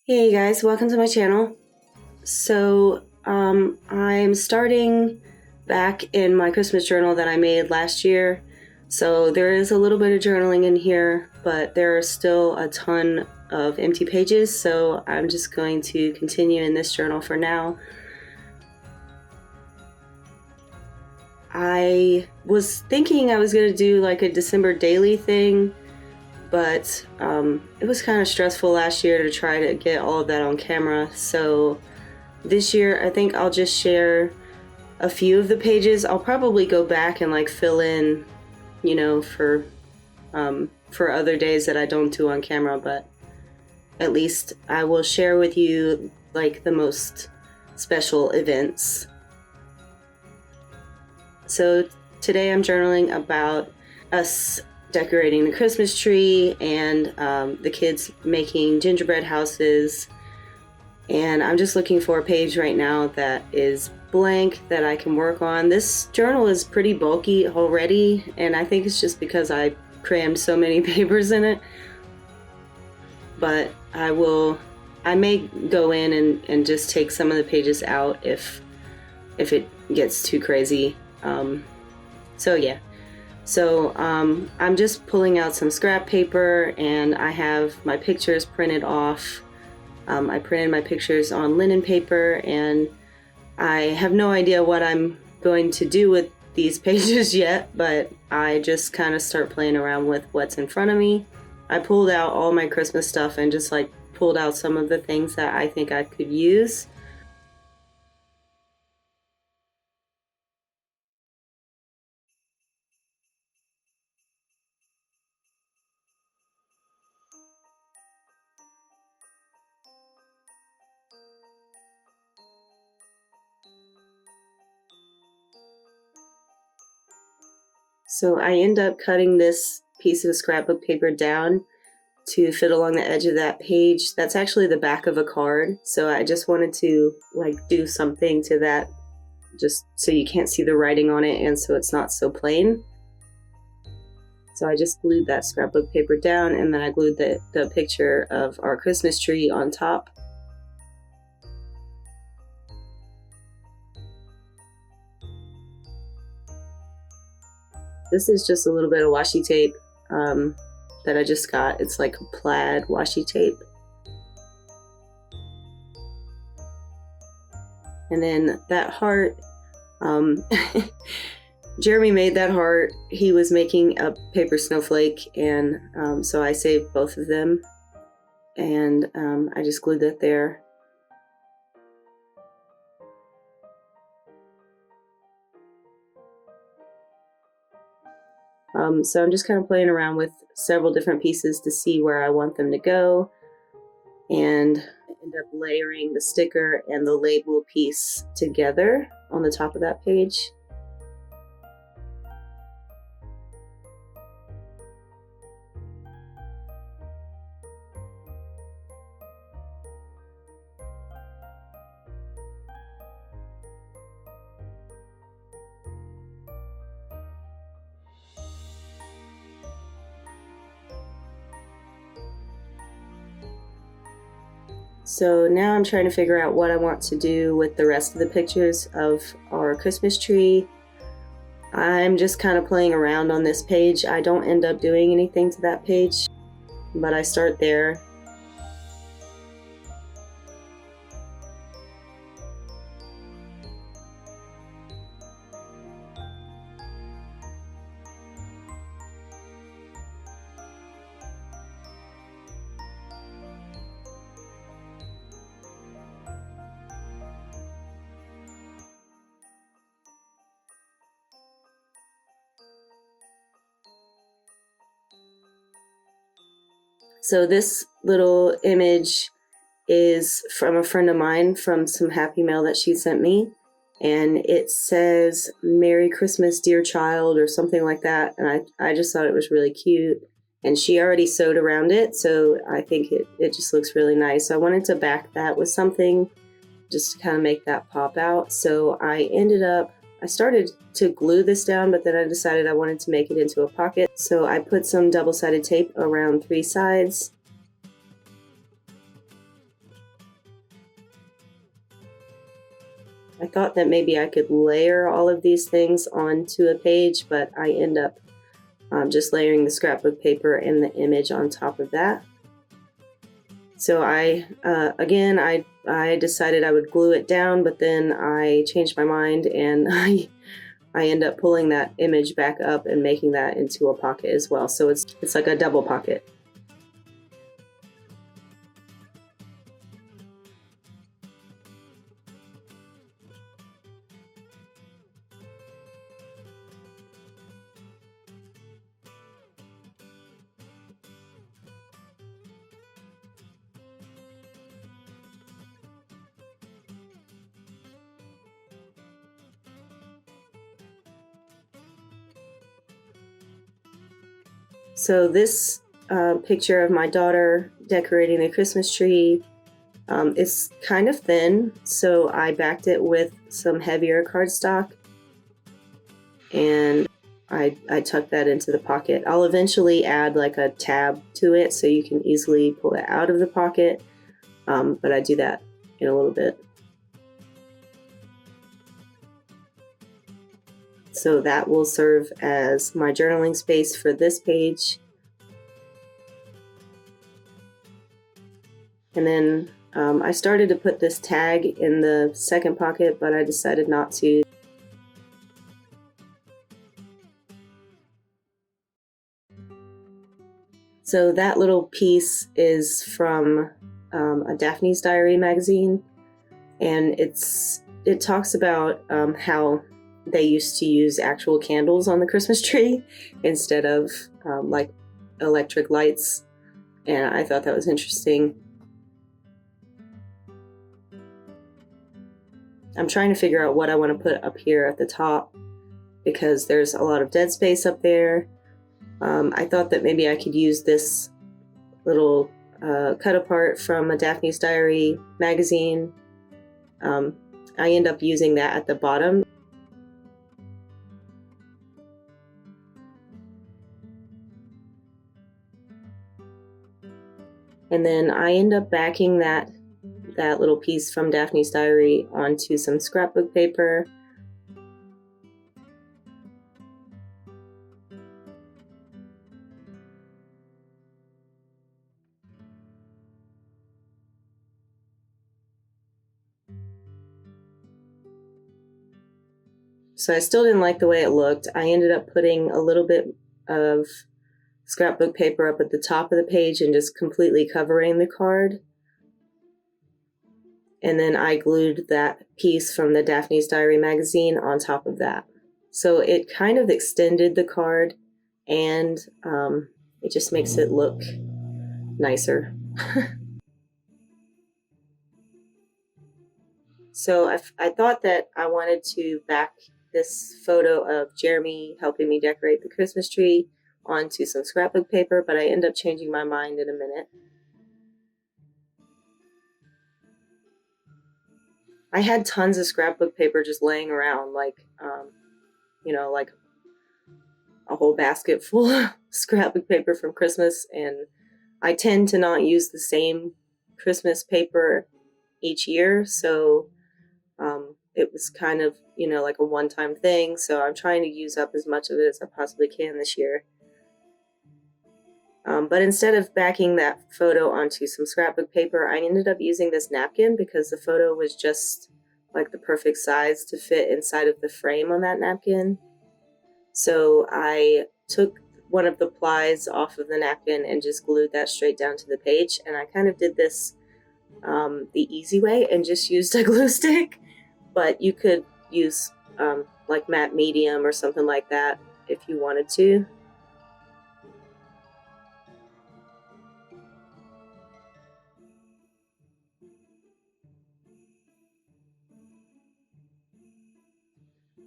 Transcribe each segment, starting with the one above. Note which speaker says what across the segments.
Speaker 1: Hey guys, welcome to my channel. I'm starting back in my Christmas journal that I made last year. So there is a little bit of journaling in here, but there are still a ton of empty pages. So I'm just going to continue in this journal for now. I was thinking I was going to do like a December daily thing, but it was kind of stressful last year to try to get all of that on camera. So this year I think I'll just share a few of the pages. I'll probably go back and like fill in, for other days that I don't do on camera, but at least I will share with you like the most special events. So today I'm journaling about us decorating the Christmas tree and the kids making gingerbread houses. And I'm just looking for a page right now that is blank that I can work on. This journal is pretty bulky already, and I think it's just because I crammed so many papers in it. But I may go in and just take some of the pages out if it gets too crazy. So I'm just pulling out some scrap paper, and I have my pictures printed off. I printed my pictures on linen paper, and I have no idea what I'm going to do with these pages yet, but I just kind of start playing around with what's in front of me. I pulled out all my Christmas stuff and just like pulled out some of the things that I think I could use. So I end up cutting this piece of scrapbook paper down to fit along the edge of that page. That's actually the back of a card. So I just wanted to like do something to that just so you can't see the writing on it and so it's not so plain. So I just glued that scrapbook paper down, and then I glued the picture of our Christmas tree on top. This is just a little bit of washi tape that I just got. It's like a plaid washi tape. And then that heart, Jeremy made that heart. He was making a paper snowflake, and so I saved both of them, and I just glued that there. So I'm just kind of playing around with several different pieces to see where I want them to go, and end up layering the sticker and the label piece together on the top of that page. So now I'm trying to figure out what I want to do with the rest of the pictures of our Christmas tree. I'm just kind of playing around on this page. I don't end up doing anything to that page, but I start there. So this little image is from a friend of mine from some happy mail that she sent me, and it says "Merry Christmas, dear child" or something like that, and I just thought it was really cute, and she already sewed around it, so I think it just looks really nice. So I wanted to back that with something just to kind of make that pop out. So I started to glue this down, but then I decided I wanted to make it into a pocket. So I put some double-sided tape around 3 sides. I thought that maybe I could layer all of these things onto a page, but I end up just layering the scrapbook paper and the image on top of that. So I decided I would glue it down, but then I changed my mind and I end up pulling that image back up and making that into a pocket as well. So it's like a double pocket. So this picture of my daughter decorating the Christmas tree is kind of thin, so I backed it with some heavier cardstock and I tucked that into the pocket. I'll eventually add like a tab to it so you can easily pull it out of the pocket, but I do that in a little bit. So that will serve as my journaling space for this page. And then I started to put this tag in the second pocket, but I decided not to. So that little piece is from a Daphne's Diary magazine, and it talks about how they used to use actual candles on the Christmas tree instead of like electric lights, and I thought that was interesting. I'm trying to figure out what I want to put up here at the top because there's a lot of dead space up there. I thought that maybe I could use this little cut apart from a Daphne's Diary magazine. I end up using that at the bottom. And then I end up backing that little piece from Daphne's Diary onto some scrapbook paper. So I still didn't like the way it looked. I ended up putting a little bit of scrapbook paper up at the top of the page and just completely covering the card. And then I glued that piece from the Daphne's Diary magazine on top of that. So it kind of extended the card and it just makes it look nicer. So I thought that I wanted to back this photo of Jeremy helping me decorate the Christmas tree onto some scrapbook paper, but I end up changing my mind in a minute. I had tons of scrapbook paper just laying around, like like a whole basket full of scrapbook paper from Christmas, and I tend to not use the same Christmas paper each year, so it was kind of like a one-time thing, so I'm trying to use up as much of it as I possibly can this year. But instead of backing that photo onto some scrapbook paper, I ended up using this napkin because the photo was just like the perfect size to fit inside of the frame on that napkin. So I took one of the plies off of the napkin and just glued that straight down to the page. And I kind of did this the easy way and just used a glue stick, but you could use like matte medium or something like that if you wanted to.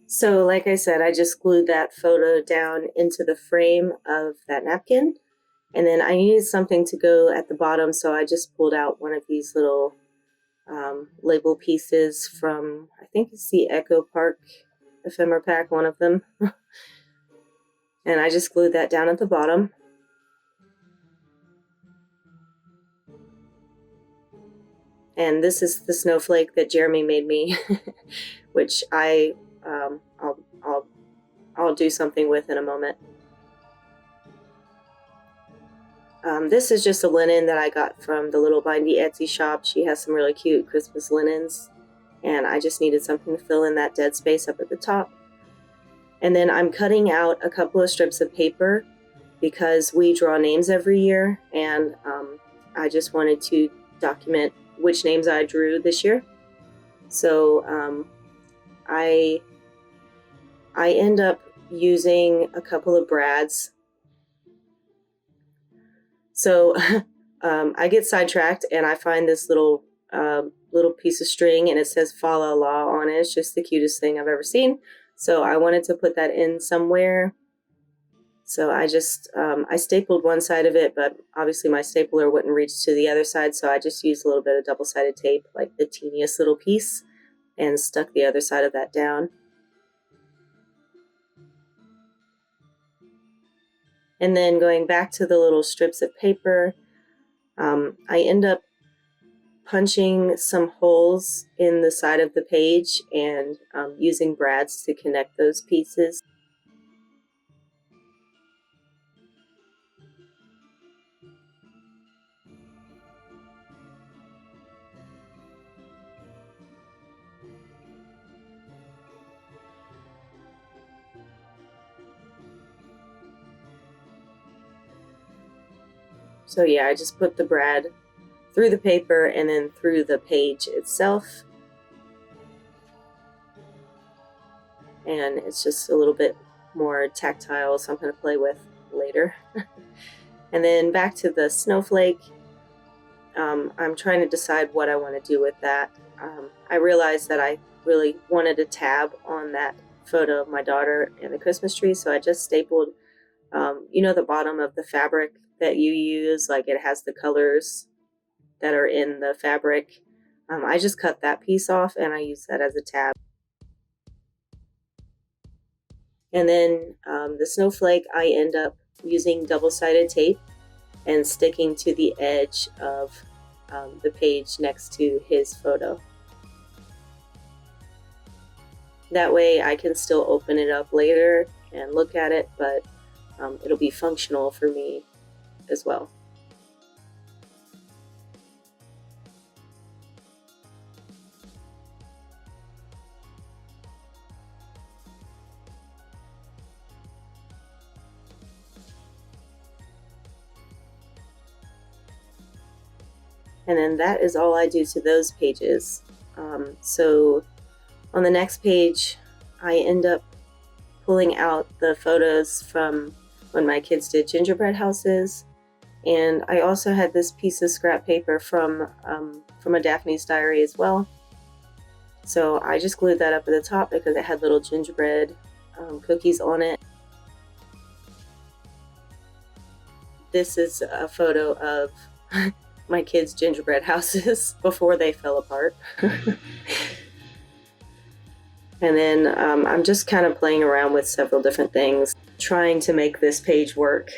Speaker 1: So like I said, I just glued that photo down into the frame of that napkin. And then I needed something to go at the bottom, so I just pulled out one of these little label pieces from, I think it's the Echo Park ephemera pack, one of them. And I just glued that down at the bottom. And this is the snowflake that Jeremy made me, which I'll do something with in a moment. This is just a linen that I got from the Little Bindy Etsy shop. She has some really cute Christmas linens, and I just needed something to fill in that dead space up at the top. And then I'm cutting out a couple of strips of paper because we draw names every year, and I just wanted to document which names I drew this year. So I end up using a couple of brads. So I get sidetracked and I find this little piece of string, and it says fa la la on it. It's just the cutest thing I've ever seen. So I wanted to put that in somewhere. So I just, I stapled one side of it, but obviously my stapler wouldn't reach to the other side. So I just used a little bit of double-sided tape, like the teeniest little piece, and stuck the other side of that down. And then going back to the little strips of paper, I end up punching some holes in the side of the page and using brads to connect those pieces. So yeah, I just put the brad through the paper and then through the page itself. And it's just a little bit more tactile, something to play with later. And then back to the snowflake. I'm trying to decide what I want to do with that. I realized that I really wanted a tab on that photo of my daughter and the Christmas tree, so I just stapled, the bottom of the fabric that you use, like it has the colors that are in the fabric. I just cut that piece off and I use that as a tab. And then the snowflake, I end up using double-sided tape and sticking to the edge of the page next to his photo. That way I can still open it up later and look at it, but it'll be functional for me as well. And then that is all I do to those pages. So on the next page, I end up pulling out the photos from when my kids did gingerbread houses. And I also had this piece of scrap paper from a Daphne's diary as well. So I just glued that up at the top because it had little gingerbread cookies on it. This is a photo of my kids' gingerbread houses before they fell apart. And then I'm just kind of playing around with several different things, trying to make this page work.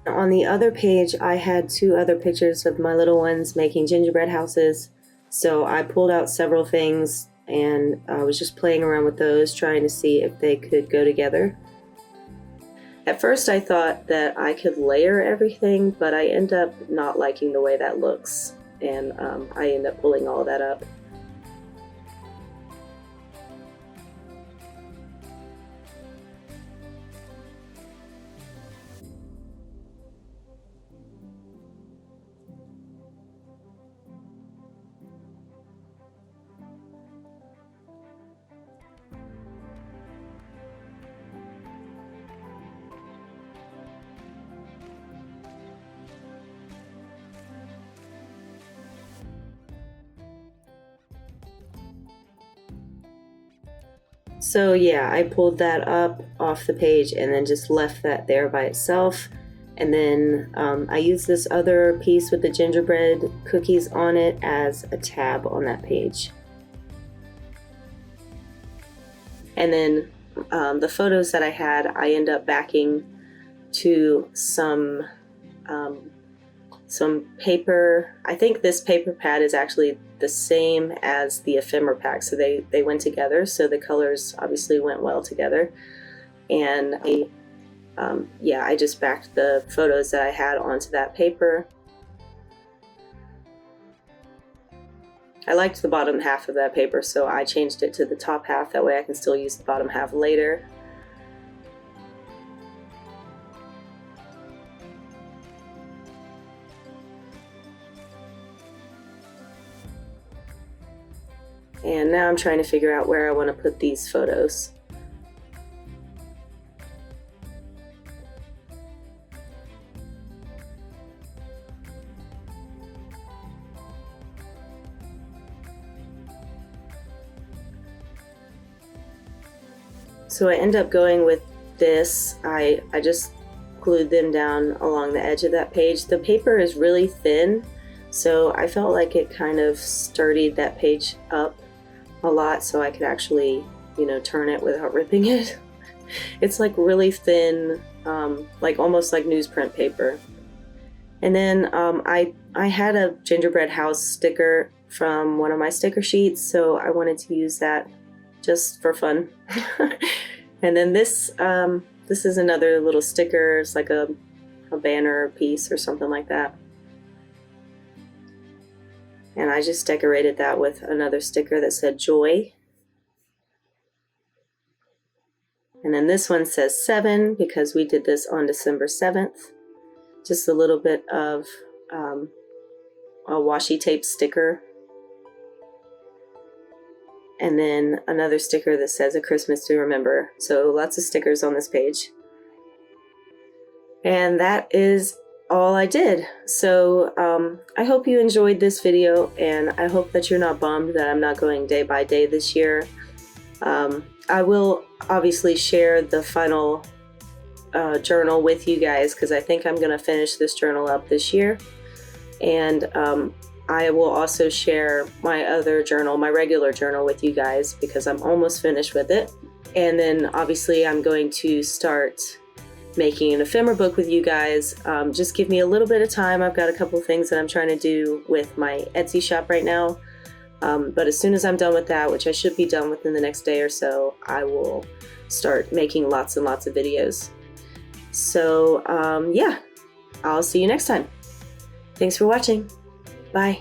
Speaker 1: On the other page, I had 2 other pictures of my little ones making gingerbread houses. So I pulled out several things and I was just playing around with those, trying to see if they could go together. At first I thought that I could layer everything, but I end up not liking the way that looks, and I end up pulling all that up. So yeah, I pulled that up off the page and then just left that there by itself. And then I used this other piece with the gingerbread cookies on it as a tab on that page. And then the photos that I had, I end up backing to some some paper. I think this paper pad is actually the same as the ephemera pack, so they went together, so the colors obviously went well together. And I just backed the photos that I had onto that paper. I liked the bottom half of that paper, so I changed it to the top half. That way I can still use the bottom half later. And now I'm trying to figure out where I want to put these photos. So I end up going with this. I just glued them down along the edge of that page. The paper is really thin, so I felt like it kind of sturdied that page up a lot, so I could actually, turn it without ripping it. It's like really thin, like almost like newsprint paper. And then I had a gingerbread house sticker from one of my sticker sheets, so I wanted to use that just for fun. And then this is another little sticker. It's like a banner piece or something like that. And I just decorated that with another sticker that said joy. And then this one says 7 because we did this on December 7th. Just a little bit of a washi tape sticker. And then another sticker that says a Christmas to remember. So lots of stickers on this page. And that is all I did. So I hope you enjoyed this video, and I hope that you're not bummed that I'm not going day by day this year. I will obviously share the final journal with you guys, because I think I'm going to finish this journal up this year. And I will also share my other journal, my regular journal, with you guys, because I'm almost finished with it. And then obviously I'm going to start making an ephemera book with you guys. Just give me a little bit of time. I've got a couple things that I'm trying to do with my Etsy shop right now. But as soon as I'm done with that, which I should be done within the next day or so, I will start making lots and lots of videos. So yeah, I'll see you next time. Thanks for watching. Bye.